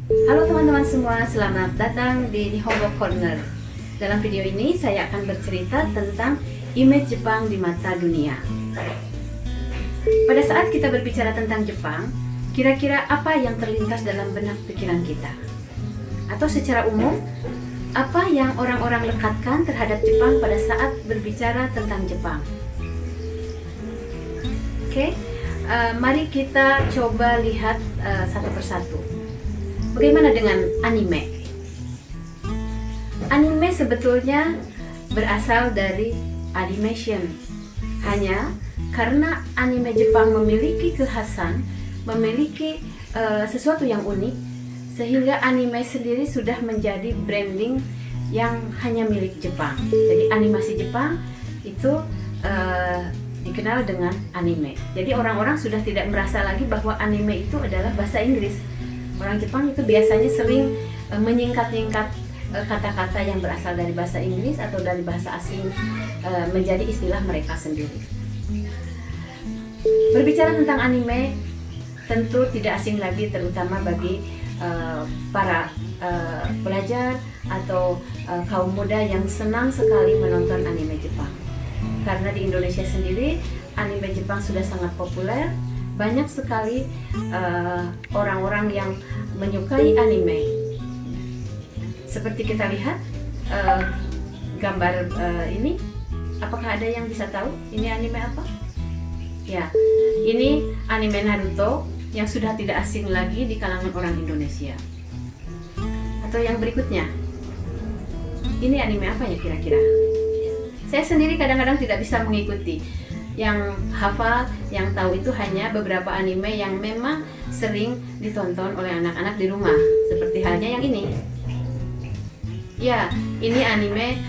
Halo teman-teman semua, selamat datang di Nihongo Corner. Dalam video ini saya akan bercerita tentang image Jepang di mata dunia. Pada saat kita berbicara tentang Jepang, kira-kira apa yang terlintas dalam benak pikiran kita? Atau secara umum, apa yang orang-orang lekatkan terhadap Jepang pada saat berbicara tentang Jepang? Oke, mari kita coba lihat satu persatu. Bagaimana dengan anime? Anime sebetulnya berasal dari animation. Hanya karena anime Jepang memiliki kekhasan, memiliki sesuatu yang unik, sehingga anime sendiri sudah menjadi branding yang hanya milik Jepang. Jadi animasi Jepang itu dikenal dengan anime. Jadi orang-orang sudah tidak merasa lagi bahwa anime itu adalah bahasa Inggris. Orang Jepang itu biasanya sering menyingkat-nyingkat kata-kata yang berasal dari bahasa Inggris atau dari bahasa asing menjadi istilah mereka sendiri. Berbicara tentang anime tentu tidak asing lagi, terutama bagi para pelajar atau kaum muda yang senang sekali menonton anime Jepang. Karena di Indonesia sendiri anime Jepang sudah sangat populer. Banyak sekali orang-orang yang menyukai anime. Seperti kita lihat gambar ini, apakah ada yang bisa tahu ini anime apa? Ya, ini anime Naruto yang sudah tidak asing lagi di kalangan orang Indonesia. Atau yang berikutnya, ini anime apa ya kira-kira? Saya sendiri kadang-kadang tidak bisa mengikuti. Yang hafal, yang tahu itu hanya beberapa anime yang memang sering ditonton oleh anak-anak di rumah, seperti halnya yang ini. Ya, ini anime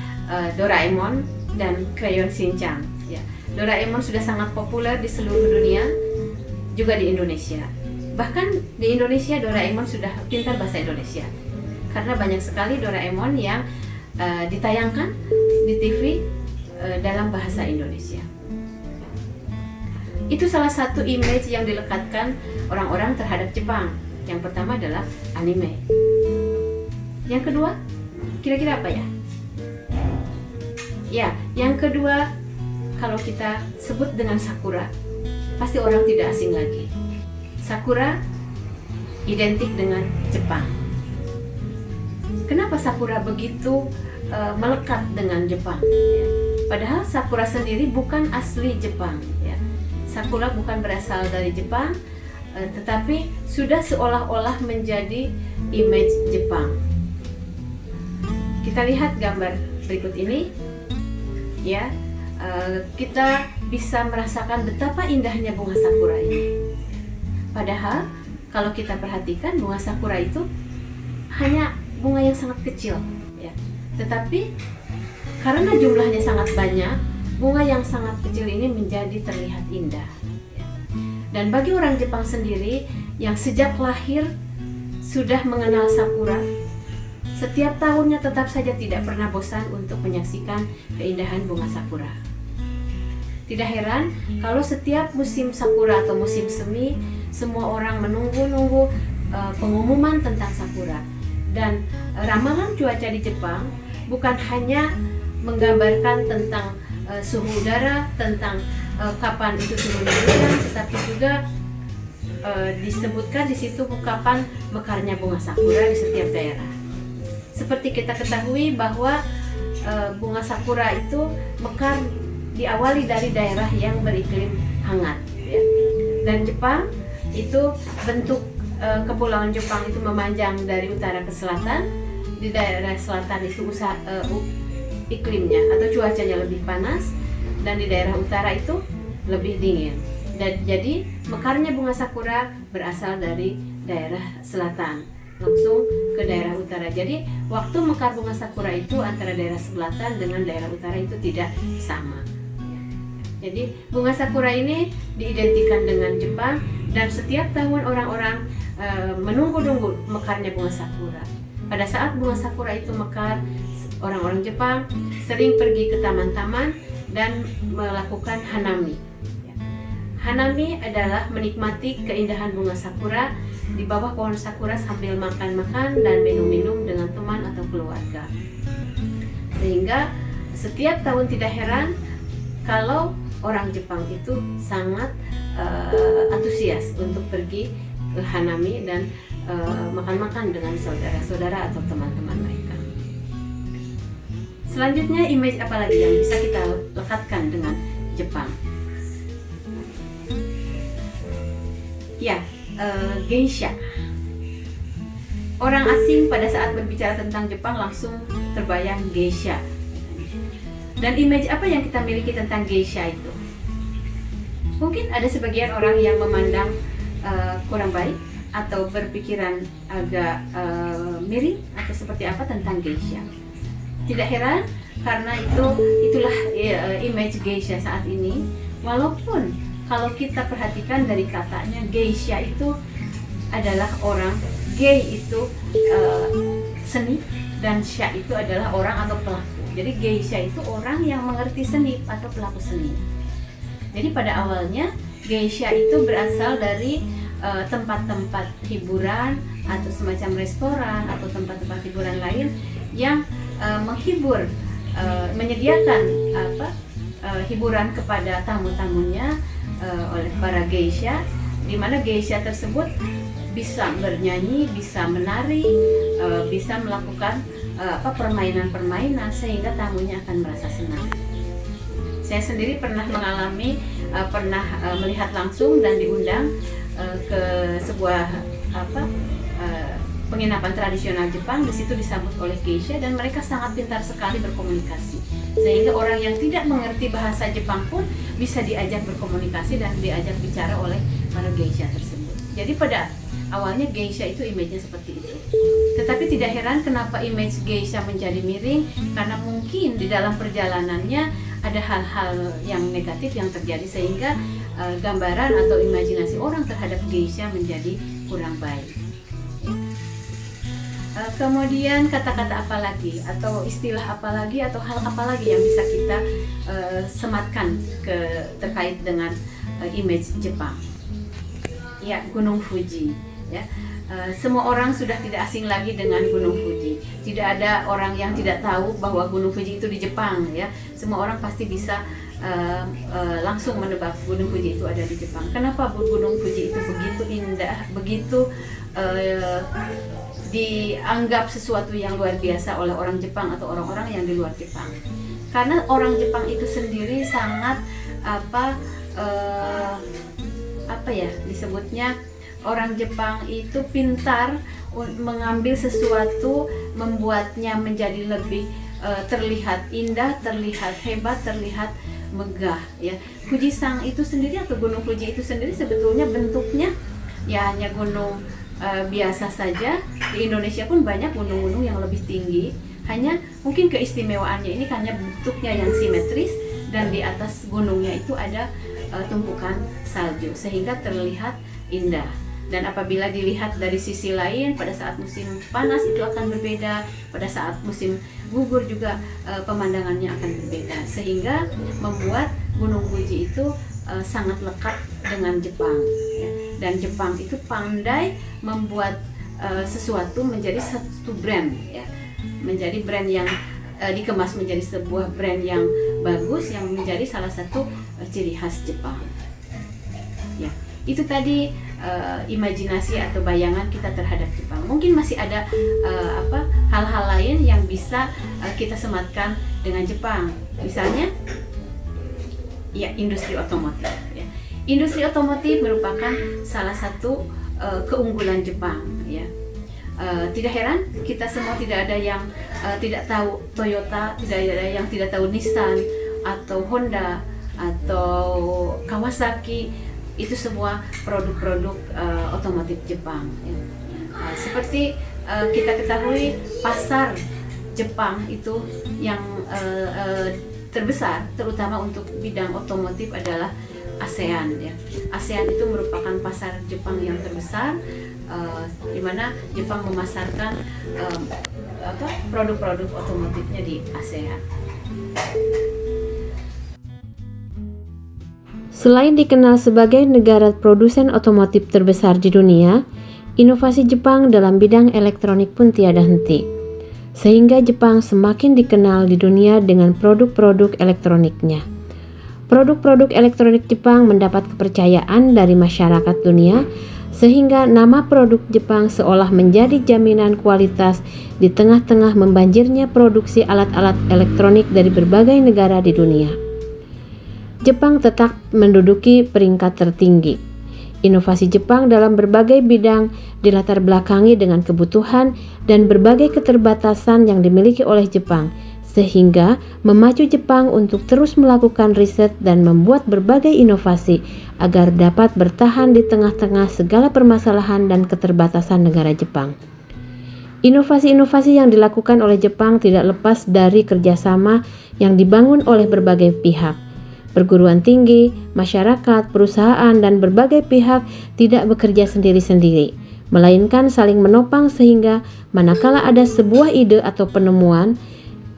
Doraemon dan Crayon Shinchan. Ya, Doraemon sudah sangat populer di seluruh dunia, juga di Indonesia. Bahkan di Indonesia Doraemon sudah pintar bahasa Indonesia, karena banyak sekali Doraemon yang ditayangkan di TV dalam bahasa Indonesia. Itu salah satu image yang dilekatkan orang-orang terhadap Jepang. Yang pertama adalah anime. Yang kedua, kira-kira apa ya? Ya, yang kedua, kalau kita sebut dengan Sakura, pasti orang tidak asing lagi. Sakura identik dengan Jepang. Kenapa Sakura begitu melekat dengan Jepang? Ya. Padahal Sakura sendiri bukan asli Jepang. Ya. Sakura bukan berasal dari Jepang, tetapi sudah seolah-olah menjadi image Jepang. Kita lihat gambar berikut ini, ya, kita bisa merasakan betapa indahnya bunga sakura ini. Padahal kalau kita perhatikan bunga sakura itu hanya bunga yang sangat kecil, ya. Tetapi karena jumlahnya sangat banyak, bunga yang sangat kecil ini menjadi terlihat indah. Dan bagi orang Jepang sendiri yang sejak lahir sudah mengenal sakura, setiap tahunnya tetap saja tidak pernah bosan untuk menyaksikan keindahan bunga sakura. Tidak heran kalau setiap musim sakura atau musim semi, semua orang menunggu-nunggu pengumuman tentang sakura. Dan ramalan cuaca di Jepang bukan hanya menggambarkan tentang suhu udara, tentang kapan itu turunnya hujan, tetapi juga disebutkan di situ kapan mekarnya bunga sakura di setiap daerah. Seperti kita ketahui bahwa bunga sakura itu mekar diawali dari daerah yang beriklim hangat, ya. Dan Jepang itu bentuk kepulauan Jepang itu memanjang dari utara ke selatan. Di daerah selatan itu iklimnya atau cuacanya lebih panas, dan di daerah utara itu lebih dingin. Dan jadi mekarnya bunga sakura berasal dari daerah selatan langsung ke daerah utara. Jadi waktu mekar bunga sakura itu antara daerah selatan dengan daerah utara itu tidak sama. Jadi bunga sakura ini diidentikan dengan Jepang, dan setiap tahun orang-orang menunggu-nunggu mekarnya bunga sakura. Pada saat bunga sakura itu mekar, orang-orang Jepang sering pergi ke taman-taman dan melakukan hanami. Hanami adalah menikmati keindahan bunga sakura di bawah pohon sakura sambil makan-makan dan minum-minum dengan teman atau keluarga. Sehingga setiap tahun tidak heran kalau orang Jepang itu sangat antusias untuk pergi ke Hanami dan makan-makan dengan saudara-saudara atau teman-teman mereka. Selanjutnya, image apa lagi yang bisa kita lekatkan dengan Jepang? Ya, geisha. Orang asing pada saat berbicara tentang Jepang langsung terbayang geisha. Dan image apa yang kita miliki tentang geisha itu? Mungkin ada sebagian orang yang memandang kurang baik atau berpikiran agak miring atau seperti apa tentang geisha. Tidak heran karena itulah image geisha saat ini. Walaupun kalau kita perhatikan dari katanya, geisha itu adalah orang, gei itu seni, dan sha itu adalah orang atau pelaku. Jadi geisha itu orang yang mengerti seni atau pelaku seni. Jadi pada awalnya geisha itu berasal dari tempat-tempat hiburan atau semacam restoran atau tempat-tempat hiburan lain yang menghibur, menyediakan hiburan kepada tamu-tamunya oleh para geisha, di mana geisha tersebut bisa bernyanyi, bisa menari, bisa melakukan permainan-permainan sehingga tamunya akan merasa senang. Saya sendiri pernah mengalami, melihat langsung dan diundang ke sebuah penginapan tradisional Jepang. Di situ disambut oleh geisha dan mereka sangat pintar sekali berkomunikasi. Sehingga orang yang tidak mengerti bahasa Jepang pun bisa diajak berkomunikasi dan diajak bicara oleh para geisha tersebut. Jadi pada awalnya geisha itu image-nya seperti itu. Tetapi tidak heran kenapa image geisha menjadi miring, karena mungkin di dalam perjalanannya ada hal-hal yang negatif yang terjadi sehingga gambaran atau imajinasi orang terhadap geisha menjadi kurang baik. Kemudian kata-kata apa lagi atau istilah apa lagi atau hal apa lagi yang bisa kita sematkan terkait dengan image Jepang? Ya, Gunung Fuji. Ya, semua orang sudah tidak asing lagi dengan Gunung Fuji. Tidak ada orang yang tidak tahu bahwa Gunung Fuji itu di Jepang. Ya, semua orang pasti bisa langsung menebak Gunung Fuji itu ada di Jepang. Kenapa Gunung Fuji itu begitu indah, begitu dianggap sesuatu yang luar biasa oleh orang Jepang atau orang-orang yang di luar Jepang? Karena orang Jepang itu sendiri sangat disebutnya orang Jepang itu pintar mengambil sesuatu, membuatnya menjadi lebih terlihat indah, terlihat hebat, terlihat megah. Ya, Fujisan itu sendiri atau Gunung Fuji itu sendiri sebetulnya bentuknya ya hanya gunung biasa saja. Di Indonesia pun banyak gunung-gunung yang lebih tinggi. Hanya mungkin keistimewaannya ini hanya bentuknya yang simetris dan di atas gunungnya itu ada tumpukan salju sehingga terlihat indah. Dan apabila dilihat dari sisi lain, pada saat musim panas itu akan berbeda, pada saat musim gugur juga pemandangannya akan berbeda, sehingga membuat Gunung Fuji itu sangat lekat dengan Jepang. Ya. Dan Jepang itu pandai membuat sesuatu menjadi satu brand, ya. Menjadi brand yang dikemas menjadi sebuah brand yang bagus, yang menjadi salah satu ciri khas Jepang. Ya, itu tadi imajinasi atau bayangan kita terhadap Jepang. Mungkin masih ada hal-hal lain yang bisa kita sematkan dengan Jepang. Misalnya, ya, industri otomotif. Ya. Industri otomotif merupakan salah satu keunggulan Jepang. Ya. Tidak heran kita semua tidak ada yang tidak tahu Toyota, tidak ada yang tidak tahu Nissan atau Honda atau Kawasaki. Itu semua produk-produk otomotif Jepang. Ya. Seperti kita ketahui, pasar Jepang itu yang terbesar, terutama untuk bidang otomotif adalah ASEAN. Ya. ASEAN itu merupakan pasar Jepang yang terbesar, di mana Jepang memasarkan produk-produk otomotifnya di ASEAN. Selain dikenal sebagai negara produsen otomotif terbesar di dunia, inovasi Jepang dalam bidang elektronik pun tiada henti, sehingga Jepang semakin dikenal di dunia dengan produk-produk elektroniknya. Produk-produk elektronik Jepang mendapat kepercayaan dari masyarakat dunia, sehingga nama produk Jepang seolah menjadi jaminan kualitas di tengah-tengah membanjirnya produksi alat-alat elektronik dari berbagai negara di dunia. Jepang tetap menduduki peringkat tertinggi. Inovasi Jepang dalam berbagai bidang dilatar belakangi dengan kebutuhan dan berbagai keterbatasan yang dimiliki oleh Jepang, sehingga memacu Jepang untuk terus melakukan riset dan membuat berbagai inovasi agar dapat bertahan di tengah-tengah segala permasalahan dan keterbatasan negara Jepang. Inovasi-inovasi yang dilakukan oleh Jepang tidak lepas dari kerjasama yang dibangun oleh berbagai pihak. Perguruan tinggi, masyarakat, perusahaan, dan berbagai pihak tidak bekerja sendiri-sendiri, melainkan saling menopang sehingga manakala ada sebuah ide atau penemuan,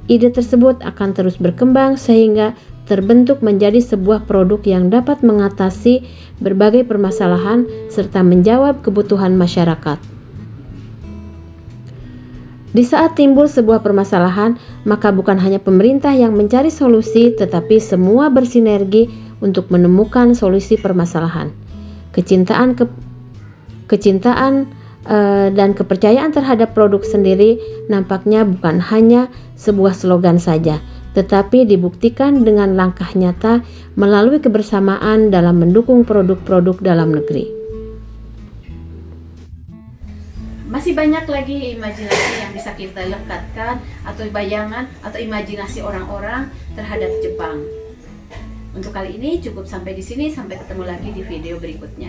ide tersebut akan terus berkembang sehingga terbentuk menjadi sebuah produk yang dapat mengatasi berbagai permasalahan serta menjawab kebutuhan masyarakat. Di saat timbul sebuah permasalahan, maka bukan hanya pemerintah yang mencari solusi, tetapi semua bersinergi untuk menemukan solusi permasalahan. Kecintaan dan kepercayaan terhadap produk sendiri nampaknya bukan hanya sebuah slogan saja, tetapi dibuktikan dengan langkah nyata melalui kebersamaan dalam mendukung produk-produk dalam negeri. Masih banyak lagi imajinasi yang bisa kita lekatkan atau bayangan atau imajinasi orang-orang terhadap Jepang. Untuk kali ini cukup sampai di sini, sampai ketemu lagi di video berikutnya.